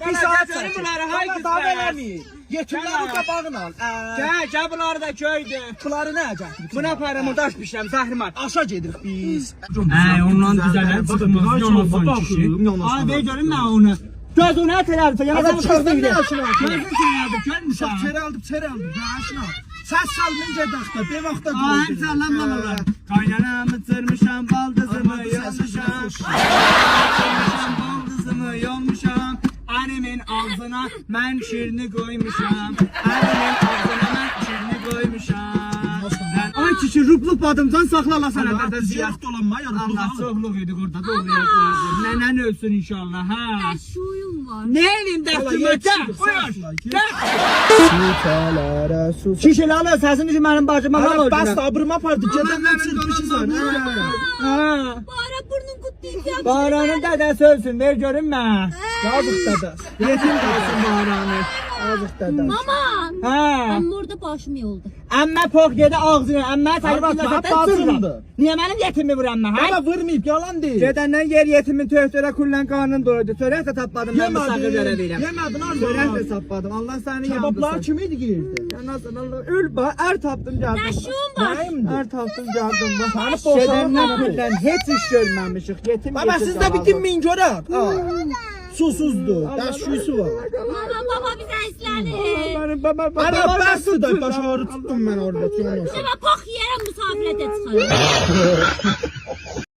Bir saat çəkir. Bana dav eləmir. Yetimləri qabağına al. Gəl bunları da köydü. Bunları nə əcək? Buna paramodaş bişirəm, zəhrimar. Aşağı gedirik biz. Ondan güzəllər çıxmaz. Yonasan kişi. Ay, bey görün mən onu. Göz onu ət elədi. Yana çıxırdın nə aşına? Gözün sənədi, görmüşəm. Çərə aldım. Aşına. Səs sal mincə daxda. Bir vaxtda qoydum. Ay, səllam lan. Qaynanamı çırmışam, baldızımı yolmuşam. Baldızımı yolmuşam. Ənimin ağzına mən şirini qoymuşam. Ənimin ağzına mən şirini qoymuşam. Ay kişi, rubluk badımcan saxlala sənə qədər ziyarət. Ziyarət dolanma ya. Allah çoxluq idi orada, doğruyasın. Nənən ölsün inşallah, hə. Şuyum var. Ne evim dəxtimə, gəl, buyur. Şişələrə sus. Şişələrə səsini ki, mənim bacıma hal oldu. Bəs abrıma apardı. Gedəndən çıxmışız. Bara burnum kutlayacağım. Baranın dədəsi ölsün, ver görünmə. Yazıq dədə. Yetim qalsın Baranı. Yazıq dədə. Maman. Hə. Amma orada başım yoldu. Əmmə pox yedi ağzına, əmmə Arvad, səni mənim bacımdır. Niyə mənim yetimi vur əmmə, hə? Baba vurmayıb, yalan deyil. Gedəndən yer yetimin töhtörə kullan qarnın doydu. Çörək də tapmadım, mən bu sağı görə verirəm. Yemədin Çörək də arzu. tapmadım, Allah səni Kebablar yandırsın. kim idi girdi? Ya nasıl Allah, öl bax, ər tapdım gəldim. Daşım var. Ər tapdım gəldim bax. Səni boşanıb Gedəndən kullan heç iş görməmişik, yetim Baba yetim siz də bir dinməyin görək. Susuzdur. Dəşüyüsü var. Mama baba bize izledi. Benim baba Ana bəsdir də baş ağrı tutdum mən orada. Baba bok yere misafirete çıkarım.